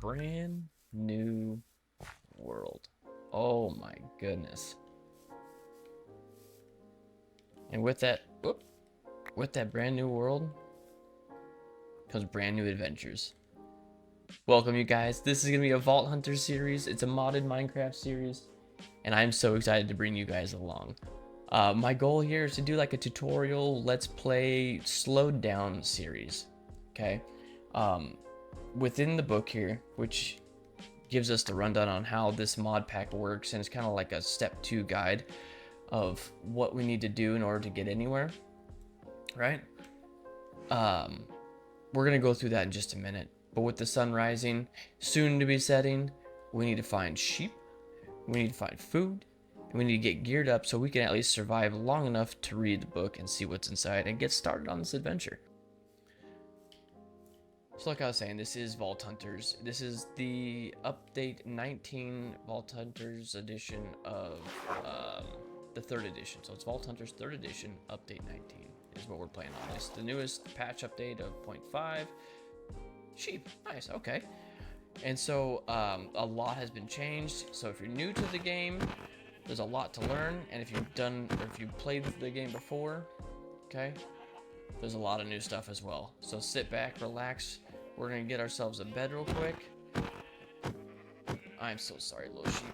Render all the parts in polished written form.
brand new world. Oh my goodness. And with that brand new world comes brand new adventures. Welcome, you guys. This is gonna be a Vault Hunter series. It's a modded Minecraft series, and I'm so excited to bring you guys along. My goal here is to do like a tutorial, let's play, slowed down series. Okay. Within the book here, which gives us the rundown on how this mod pack works, and it's kind of like a step 2 guide of what we need to do in order to get anywhere, right? We're gonna go through that in just a minute. But with the sun rising, soon to be setting, we need to find sheep, we need to find food, and we need to get geared up so we can at least survive long enough to read the book and see what's inside and get started on this adventure. So like I was saying, this is Vault Hunters. This is the update 19 Vault Hunters edition of the 3rd edition. So it's Vault Hunters 3rd edition, update 19 is what we're playing on. It's the newest patch update of 0.5. Sheep, nice, okay. And so a lot has been changed. So if you're new to the game, there's a lot to learn. And if you've played the game before, okay, there's a lot of new stuff as well. So sit back, relax. We're gonna get ourselves a bed real quick. I'm so sorry, little sheep.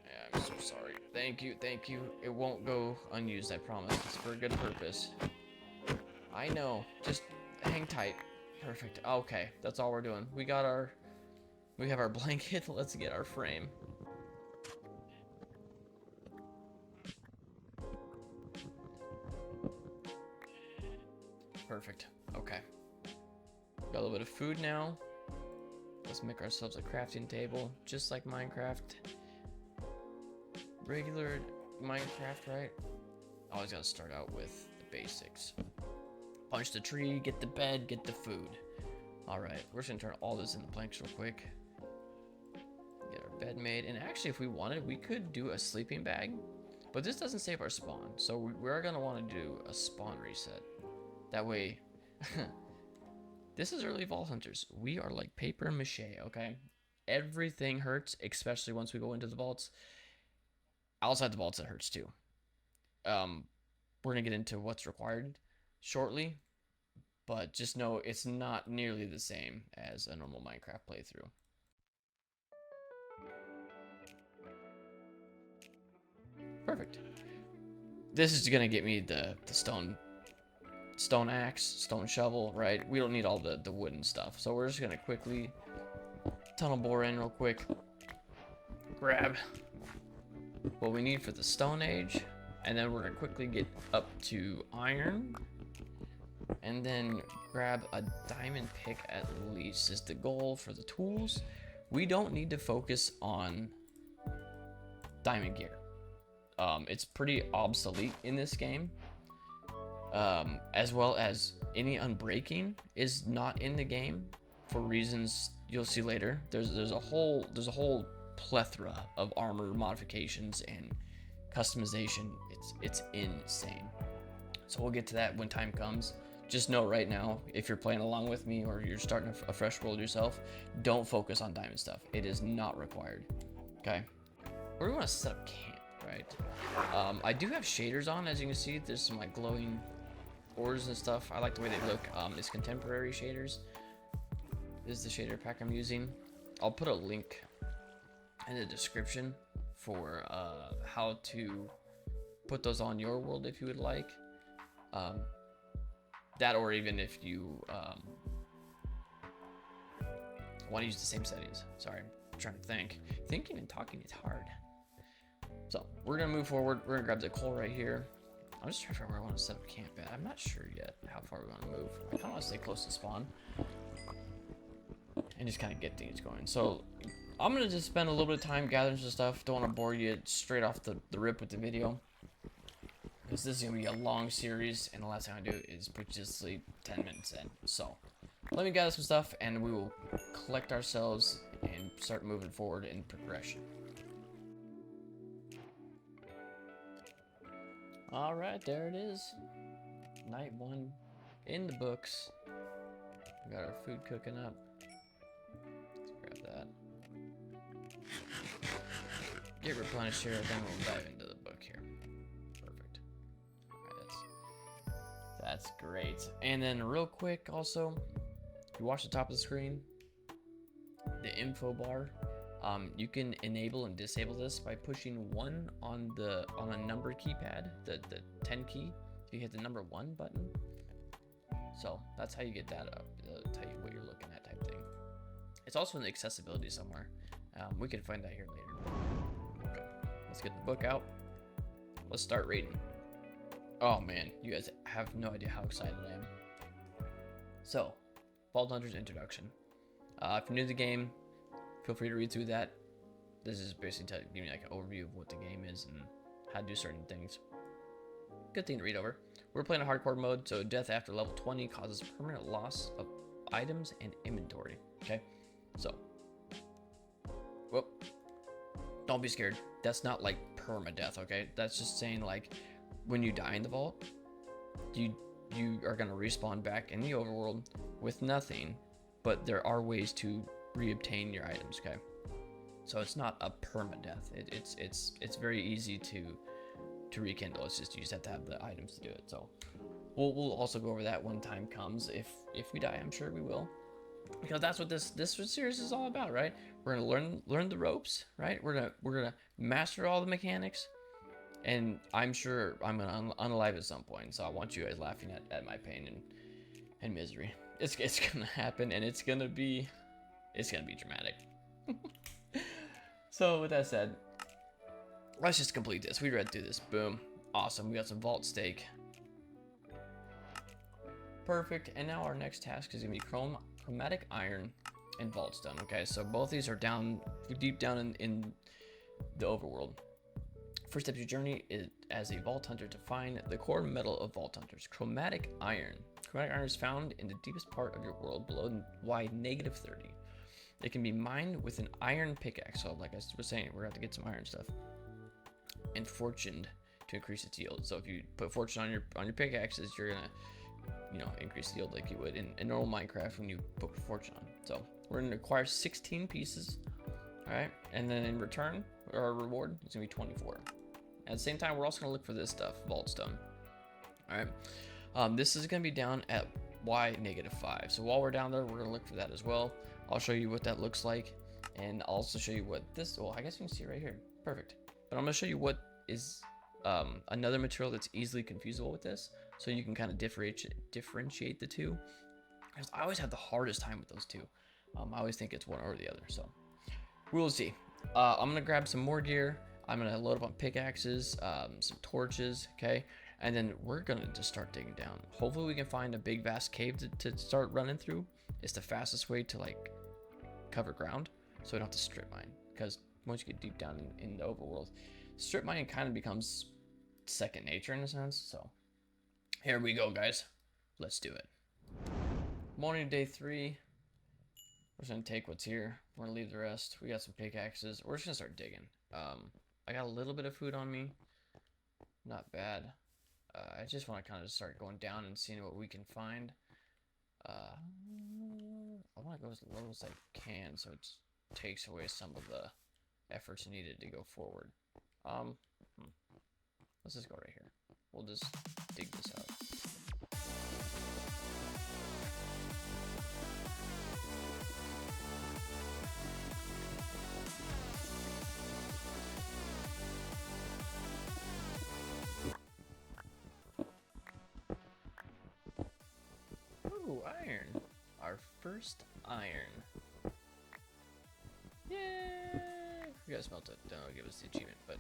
Yeah, I'm so sorry. Thank you, thank you. It won't go unused, I promise. It's for a good purpose. I know, just hang tight. Perfect. Okay, that's all we're doing. We have our blanket. Let's get our frame. Perfect. Okay. Got a little bit of food now. Let's make ourselves a crafting table, just like Minecraft. Regular Minecraft, right? Always gotta start out with the basics. Punch the tree, get the bed, get the food. Alright, we're just gonna turn all this into planks real quick. Get our bed made. And actually, if we wanted, we could do a sleeping bag. But this doesn't save our spawn. So we're gonna want to do a spawn reset. That way, this is early Vault Hunters. We are like paper mache, okay? Everything hurts, especially once we go into the vaults. Outside the vaults, it hurts too. We're gonna get into what's required shortly, but just know it's not nearly the same as a normal Minecraft playthrough. Perfect. This is gonna get me the stone axe, stone shovel, right? We don't need all the wooden stuff, so we're just gonna quickly tunnel bore in real quick, grab what we need for the Stone Age, and then we're gonna quickly get up to iron, and then grab a diamond pick at least is the goal for the tools. We don't need to focus on diamond gear. It's pretty obsolete in this game. As well as any unbreaking is not in the game for reasons you'll see later. There's a whole plethora of armor modifications and customization. It's insane. So we'll get to that when time comes. Just know right now, if you're playing along with me or you're starting a fresh world yourself, don't focus on diamond stuff. It is not required. Okay. We're gonna set up camp, right? I do have shaders on, as you can see. There's some like glowing ores and stuff. I like the way they look. It's contemporary shaders. This is the shader pack I'm using. I'll put a link in the description for how to put those on your world if you would like. That, or even if you want to use the same settings. Sorry, I'm trying to think. Thinking and talking is hard. So we're gonna move forward. We're gonna grab the coal right here. I'm just trying to figure out where I want to set up camp at. I'm not sure yet how far we want to move. I kind of want to stay close to spawn and just kind of get things going. So I'm gonna just spend a little bit of time gathering some stuff. Don't want to bore you straight off the rip with the video, because this is gonna be a long series, and the last thing I do is preach to sleep 10 minutes in. So let me gather some stuff, and we will collect ourselves and start moving forward in progression. All right, there it is. Night 1 in the books. We got our food cooking up. Let's Grab that. Get replenished here, then we'll dive into the book here. Perfect. Alright, that's great. And then real quick also, if you watch the top of the screen, the info bar, you can enable and disable this by pushing 1 on a number keypad, the 10 key. You hit the number 1 button. So that's how you get that up. It'll tell you what you're looking at type thing. It's also in the accessibility somewhere. We can find that here later. Okay, let's get the book out. Let's start reading. Oh man, you guys have no idea how excited I am. So, Vault Hunters Introduction. If you're new to the game, feel free to read through that. This is basically giving you like an overview of what the game is and how to do certain things. Good thing to read over. We're playing a hardcore mode, so death after level 20 causes permanent loss of items and inventory. Okay, so, whoop. Don't be scared. That's not like permadeath. Okay, that's just saying like when you die in the vault, you are gonna respawn back in the overworld with nothing, but there are ways to reobtain your items. Okay, so it's not a permadeath. It's very easy to rekindle. It's just you just have to have the items to do it. So we'll also go over that when time comes. If we die, I'm sure we will, because that's what this series is all about, right? We're gonna learn the ropes, right? We're gonna master all the mechanics, and I'm sure I'm gonna unalive at some point. So I want you guys laughing at my pain and misery. It's gonna happen, and it's gonna be dramatic. So with that said, let's just complete this. We read through this. Boom. Awesome. We got some vault steak. Perfect. And now our next task is going to be chromatic iron and vault stone. Okay, so both these are down deep down in the overworld. First step of your journey is as a vault hunter to find the core metal of vault hunters, chromatic iron. Chromatic iron is found in the deepest part of your world below Y -30. It can be mined with an iron pickaxe. So like I was saying, we're going to have to get some iron stuff. And fortuned to increase its yield. So if you put fortune on your pickaxes, you're gonna, increase the yield like you would in normal Minecraft when you put fortune on. So we're gonna acquire 16 pieces, all right, and then in return, our reward is gonna be 24. At the same time, we're also gonna look for this stuff, vault stone. All right, this is gonna be down at Y -5. So while we're down there, we're gonna look for that as well. I'll show you what that looks like, and I'll also show you what this. Well, I guess you can see it right here. Perfect. But I'm going to show you what is another material that's easily confusable with this, so you can kind of differentiate the two. Because I always have the hardest time with those two. I always think it's one or the other, so we'll see. I'm going to grab some more gear. I'm going to load up on pickaxes, some torches, okay? And then we're going to just start digging down. Hopefully we can find a big, vast cave to start running through. It's the fastest way to, like, cover ground, so we don't have to strip mine. Because once you get deep down in the overworld, strip mining kind of becomes second nature in a sense. So here we go, guys. Let's do it. Morning, day 3. We're just gonna take what's here. We're gonna leave the rest. We got some pickaxes. We're just gonna start digging. I got a little bit of food on me. Not bad. I just want to kind of start going down and seeing what we can find. I want to go as low as I can, so it takes away some of the efforts needed to go forward. Let's just go right here. We'll just dig this out. Ooh, iron. Our first iron. Yay! We gotta smelt it. Don't give us the achievement, but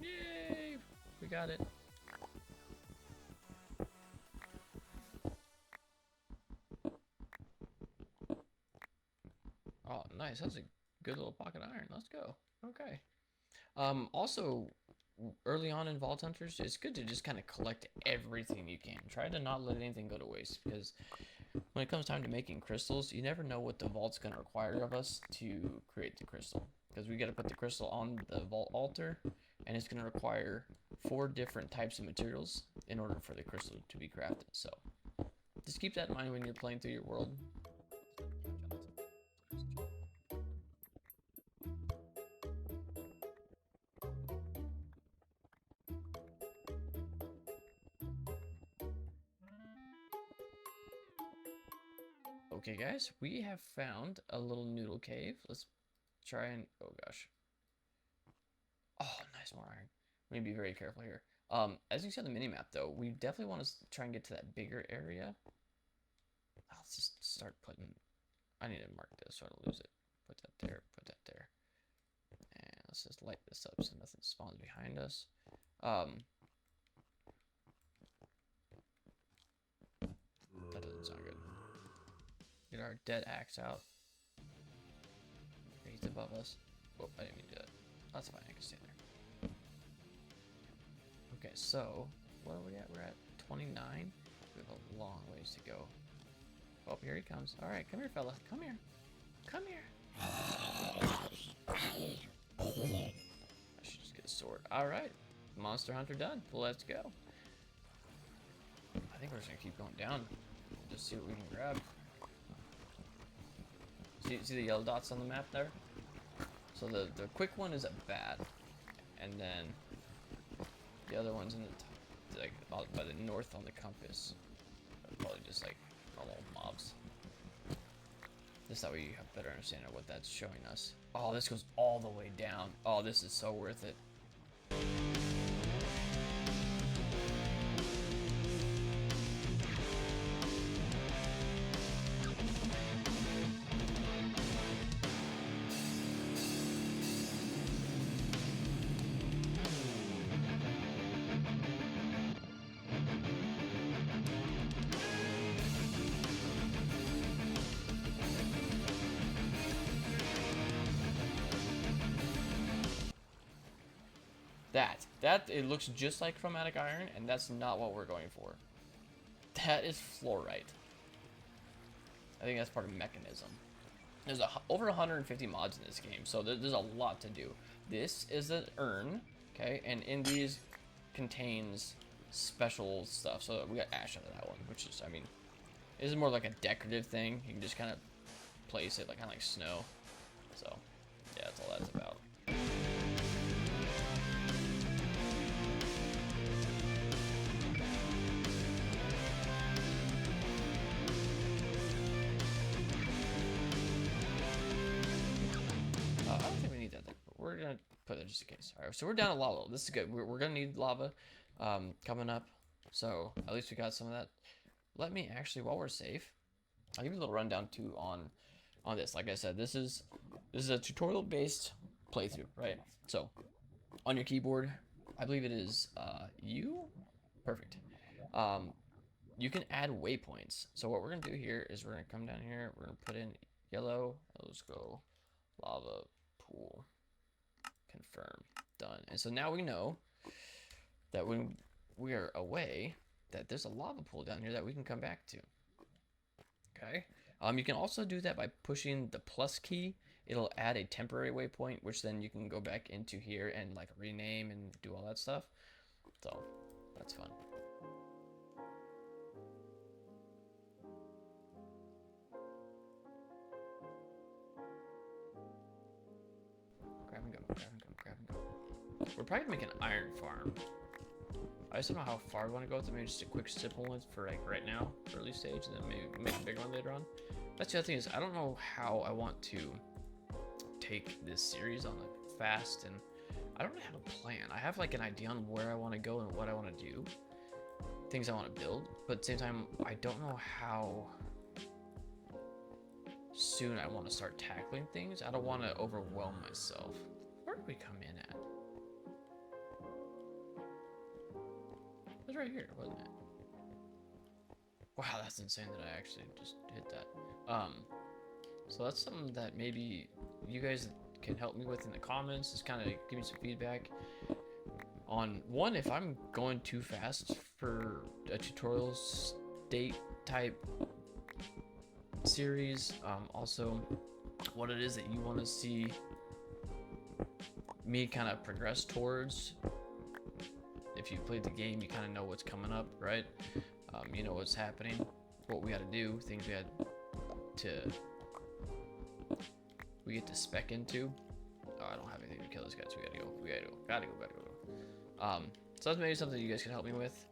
yay! We got it. Oh, nice. That's a good little pocket iron. Let's go. Okay. Also, early on in Vault Hunters, it's good to just kind of collect everything you can. Try to not let anything go to waste, because when it comes time to making crystals, you never know what the vault's going to require of us to create the crystal. Because we got to put the crystal on the vault altar, and it's going to require 4 different types of materials in order for the crystal to be crafted. So just keep that in mind when you're playing through your world. Okay, guys, we have found a little noodle cave. Let's try and, oh gosh. Oh, nice, more iron. We need to be very careful here. As you can see on the mini-map, though, we definitely want to try and get to that bigger area. Let's just start putting, I need to mark this so I don't lose it. Put that there, put that there. And let's just light this up so nothing spawns behind us. That doesn't sound good. Get our dead axe out. He's above us. Oh, I didn't mean to do that. That's fine, I can stay there. Okay, so, what are we at? We're at 29. We have a long ways to go. Oh, here he comes. Alright, come here, fella. Come here. Come here. I should just get a sword. Alright, monster hunter done. Let's go. I think we're just gonna keep going down. Just see what we can grab. See the yellow dots on the map there? So the quick one is a bat, and then the other one's in the like about by the north on the compass. They're probably just like normal mobs. This that way you have a better understanding of what that's showing us. Oh, this goes all the way down. Oh, this is so worth it. That it looks just like chromatic iron, and that's not what we're going for. That is fluorite. I think that's part of mechanism. There's over 150 mods in this game, so there's a lot to do. This is an urn, okay, and in these contains special stuff. So we got ash out of that one, which is, I mean, this is more like a decorative thing. You can just kind of place it, like kind of like snow. So yeah, that's all that's about. We're gonna put it just in case. All right, so we're down a lava. This is good. We're gonna need lava coming up, so at least we got some of that. Let me actually, while we're safe, I'll give you a little rundown too on this. Like I said, this is a tutorial based playthrough, right? So on your keyboard, I believe it is U. Perfect. You can add waypoints. So what we're gonna do here is we're gonna come down here. We're gonna put in yellow. Let's go lava pool. Confirm. Done. And so now we know that when we are away, that there's a lava pool down here that we can come back to. Okay. You can also do that by pushing the plus key. It'll add a temporary waypoint, which then you can go back into here and like rename and do all that stuff. So that's fun. Grab and go, grab and go, grab and go. We're probably gonna make an iron farm. I just don't know how far we want to go with it. Maybe just a quick simple one for like right now, early stage, and then maybe make a bigger one later on. That's the other thing is I don't know how I want to take this series on like fast, and I don't really have a plan. I have like an idea on where I want to go and what I want to do, things I want to build, but at the same time I don't know how soon I want to start tackling things. I don't want to overwhelm myself. Where did we come in at? It was right here, wasn't it? Wow, that's insane that I actually just hit that. So that's something that maybe you guys can help me with in the comments. Just kind of give me some feedback on one, if I'm going too fast for a tutorial state type series. Also, what it is that you want to see me kind of progress towards. If you played the game, you kind of know what's coming up, right? You know what's happening, what we got to do, things we get to spec into. Oh, I don't have anything to kill this guy, so we gotta go. So that's maybe something you guys can help me with.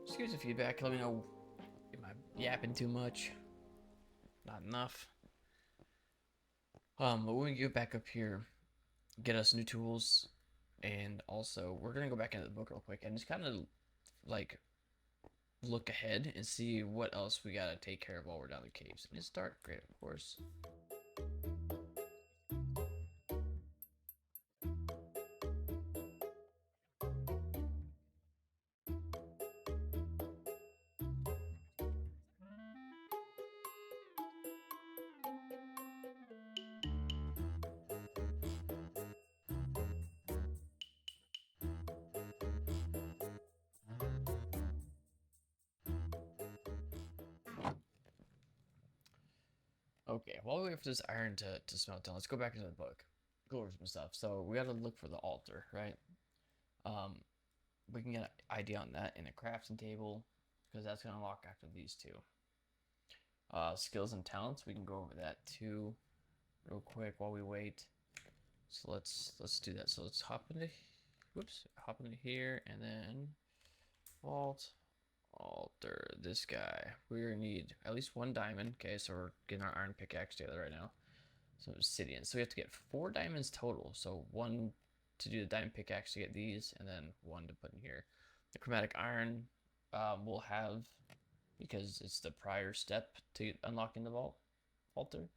Just give me some feedback. Let me know. Yapping too much. Not enough. But when we get back up here, get us new tools, and also we're gonna go back into the book real quick and just kind of like look ahead and see what else we gotta take care of while we're down the caves. And it's dark, great, of course. Okay, while we wait for this iron to smelt down, let's go back into the book. Go over some stuff. So we gotta look for the altar, right? We can get an idea on that in a crafting table, because that's gonna unlock after these two. Skills and talents, we can go over that too, real quick while we wait. So let's do that. So let's hop into here and then vault. Alter this guy. We're gonna need at least 1 diamond. Okay, so we're getting our iron pickaxe together right now. So obsidian. So we have to get 4 diamonds total. So 1 to do the diamond pickaxe to get these, and then 1 to put in here. The chromatic iron we'll have because it's the prior step to unlocking the vault altar.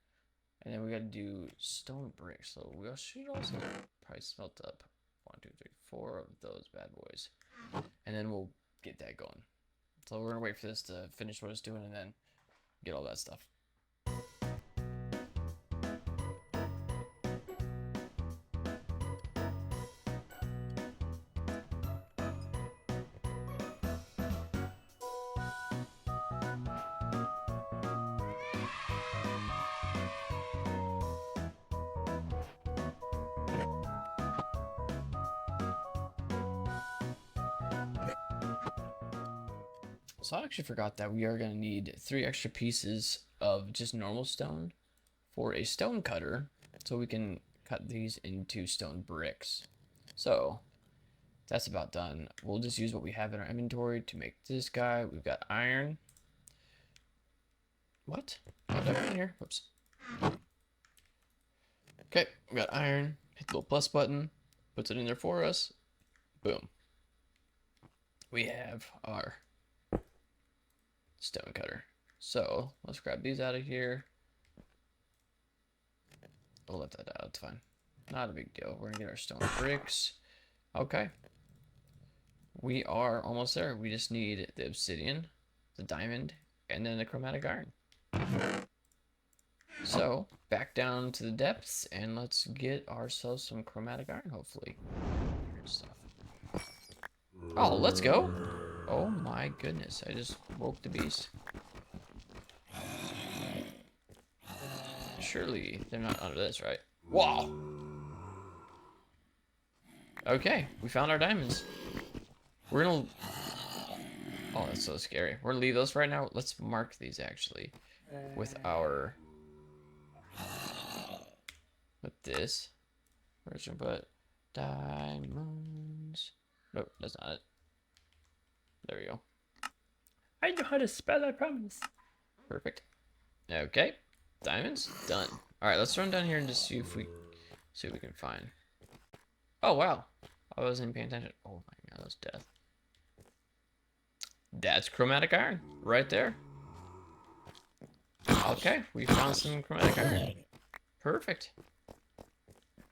And then we gotta do stone bricks. So we should also probably smelt up 1, 2, 3, 4 of those bad boys, and then we'll get that going. So we're gonna wait for this to finish what it's doing and then get all that stuff. So I actually forgot that we are going to need 3 extra pieces of just normal stone for a stone cutter, so we can cut these into stone bricks. So that's about done. We'll just use what we have in our inventory to make this guy. We've got iron. What? Oh, did I put it in here? Whoops. Okay, we got iron. Hit the little plus button. Puts it in there for us. Boom. We have our stone cutter. So let's grab these out of here. We'll let that out. It's fine. Not a big deal. We're gonna get our stone bricks. Okay. We are almost there. We just need the obsidian, the diamond, and then the chromatic iron. So back down to the depths and let's get ourselves some chromatic iron, hopefully. Stuff. Oh, let's go. Oh my goodness, I just woke the beast. Surely they're not under this, right? Wow. Okay, we found our diamonds. We're gonna... Oh, that's so scary. We're gonna leave those right now. Let's mark these actually with our... With this. Where's your butt? Diamonds. Nope, that's not it. There we go. I know how to spell, I promise. Perfect. Okay. Diamonds done. Alright, let's run down here and just see what we can find. Oh wow. I wasn't paying attention. Oh my god, that was death. That's chromatic iron. Right there. Okay, we found some chromatic iron. Perfect.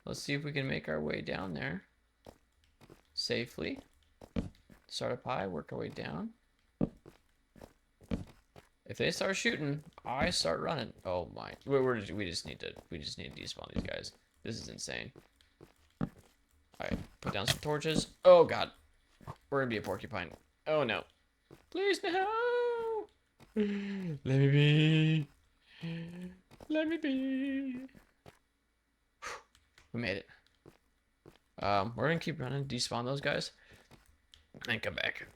Let's see if we can make our way down there safely. Start up high, work our way down. If they start shooting, I start running. Oh my! We just need to despawn these guys. This is insane. All right, put down some torches. Oh god, we're gonna be a porcupine. Oh no! Please no! Let me be. Let me be. We made it. We're gonna keep running, despawn those guys, and come back.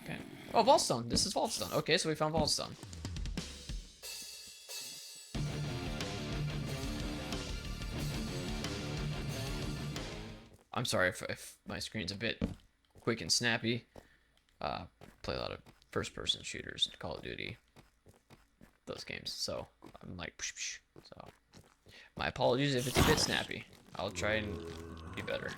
Okay. Oh, vaultstone. This is vaultstone. Okay, so we found vaultstone. I'm sorry if my screen's a bit quick and snappy. Play a lot of first-person shooters, Call of Duty, those games. So I'm like, psh, psh. So my apologies if it's a bit snappy. I'll try and be better.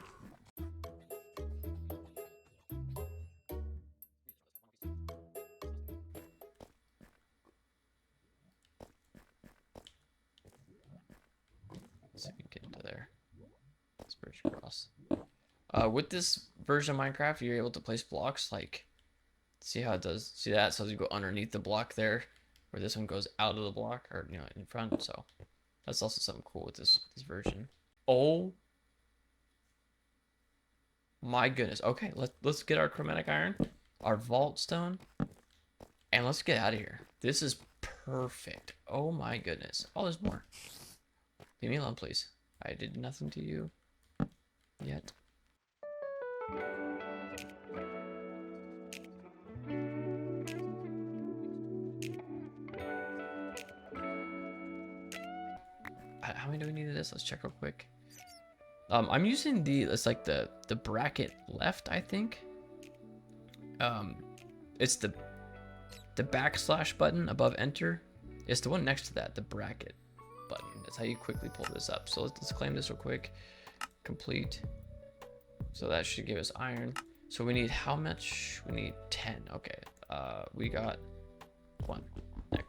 Let's see if we can get into there. Let's bridge across. With this version of Minecraft, you're able to place blocks like, see how it does, see that? So you go underneath the block there, where this one goes out of the block, or you know, in front. So that's also something cool with this version. Oh my goodness. Okay, let's get our chromatic iron, our vault stone, and let's get out of here. This is perfect. Oh my goodness. Oh, there's more. Leave me alone, please. I did nothing to you yet. How many do we need of this? Let's check real quick. I'm using it's like the bracket left, I think. It's the backslash button above enter. It's the one next to that, the bracket button. That's how you quickly pull this up. So let's claim this real quick. Complete. So that should give us iron. So we need how much? We need 10. Okay. We got 1. Okay.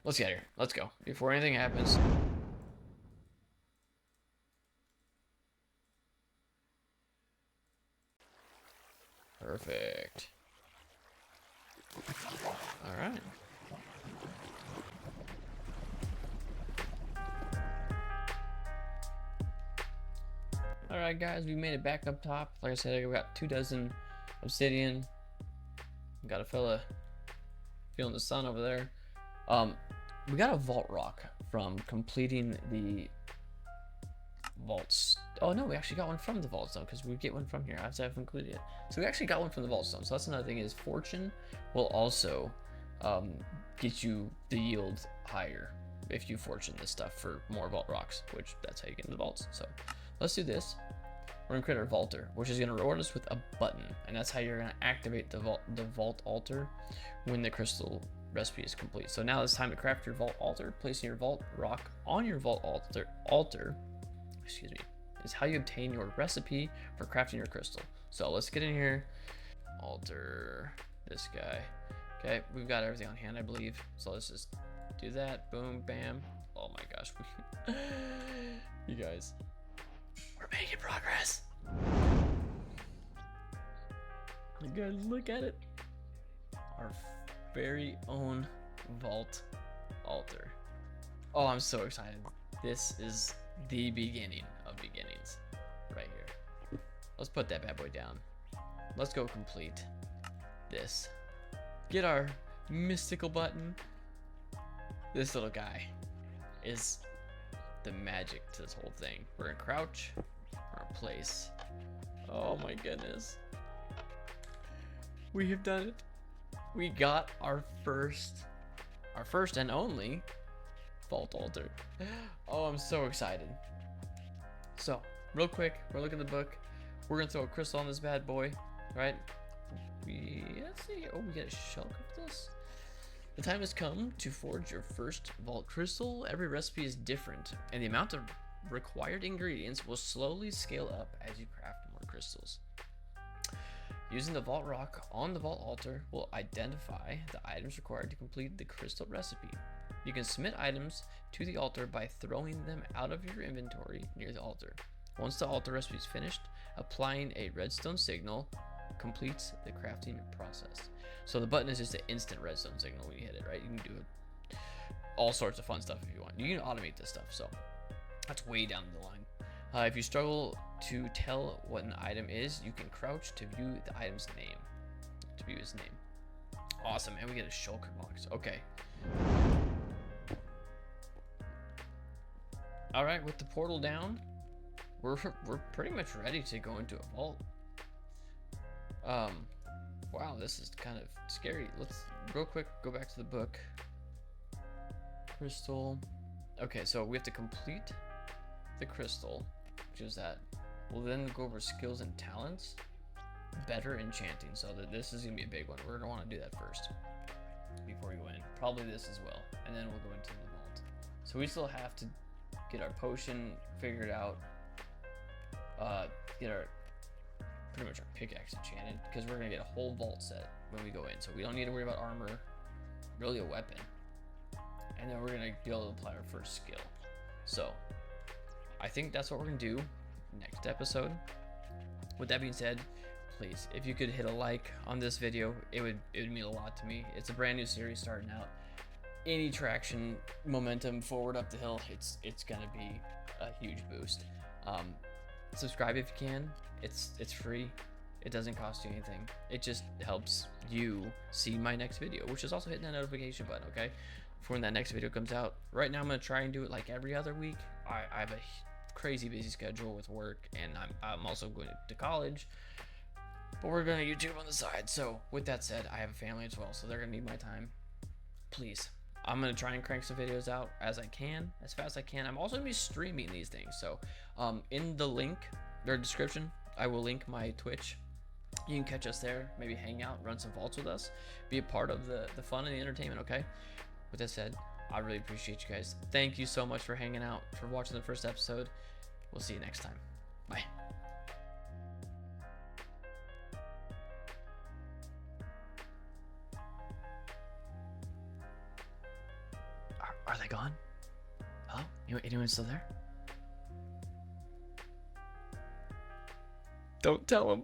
Let's get here. Let's go. Before anything happens. Perfect. All right. All right, guys, we made it back up top. Like I said, I got 2 dozen obsidian. Got a fella feeling the sun over there. We got a vault rock from completing the vaults. Oh no, we actually got one from the vault stone because we get one from here. I haven't included it. So we actually got one from the vault stone. So that's another thing is fortune will also get you the yield higher if you fortune this stuff for more vault rocks, which that's how you get into the vaults. So let's do this. We're gonna create our vaulter, which is gonna reward us with a button, and that's how you're gonna activate the vault altar when the crystal recipe is complete. So now it's time to craft your vault altar. Placing your vault rock on your vault altar, excuse me, is how you obtain your recipe for crafting your crystal. So let's get in here. Altar this guy. Okay, we've got everything on hand, I believe. So let's just do that. Boom, bam. Oh my gosh, you guys, we're making progress. You guys, look at it. Our very own vault altar. Oh, I'm so excited. This is the beginning of beginnings right here. Let's put that bad boy down. Let's go complete this. Get our mystical button. This little guy is the magic to this whole thing. We're gonna crouch, we're gonna place. Oh my goodness. We have done it. We got our first and only vault altar. Oh, I'm so excited. So, real quick, we're looking at the book. We're gonna throw a crystal on this bad boy, right? Let's see. Oh, we get a shell of this. The time has come to forge your first vault crystal. Every recipe is different, and the amount of required ingredients will slowly scale up as you craft more crystals. Using the vault rock on the vault altar will identify the items required to complete the crystal recipe. You can submit items to the altar by throwing them out of your inventory near the altar. Once the altar recipe is finished, applying a redstone signal completes the crafting process. So the button is just an instant redstone signal when you hit it, right? You can do all sorts of fun stuff if you want. You can automate this stuff, so that's way down the line. If you struggle to tell what an item is, you can crouch to view the item's name. To view his name. Awesome, and we get a shulker box. Okay. All right, with the portal down, we're pretty much ready to go into a vault. Wow, this is kind of scary. Let's real quick go back to the book. crystal. Okay, so we have to complete the crystal, which is that. We'll then go over skills and talents. Better enchanting, so that this is gonna be a big one. We're gonna want to do that first before we go in. Probably this as well, and then we'll go into the vault. So we still have to get our potion figured out. Get our pretty much our pickaxe enchanted, because we're gonna get a whole vault set when we go in. So we don't need to worry about armor, really a weapon. And then we're gonna be able to apply our first skill. So I think that's what we're gonna do next episode. With that being said, please, if you could hit a like on this video, it would mean a lot to me. It's a brand new series starting out. Any traction, momentum forward up the hill, it's gonna be a huge boost. Subscribe if you can. It's free. It doesn't cost you anything. It just helps you see my next video, which is also hitting that notification button, okay? For when that next video comes out. Right now I'm gonna try and do it like every other week. I have a crazy busy schedule with work, and I'm also going to college, but we're gonna YouTube on the side. So with that said, I have a family as well, so they're gonna need my time. Please, I'm gonna try and crank some videos out as I can, as fast as I can. I'm also gonna be streaming these things, so in the link or description I will link my Twitch. You can catch us there, maybe hang out, run some vaults with us, be a part of the fun and the entertainment. Okay, with that said, I really appreciate you guys. Thank you so much for hanging out, for watching the first episode. We'll see you next time. Bye. Are they gone? Hello? Anyone still there? Don't tell them.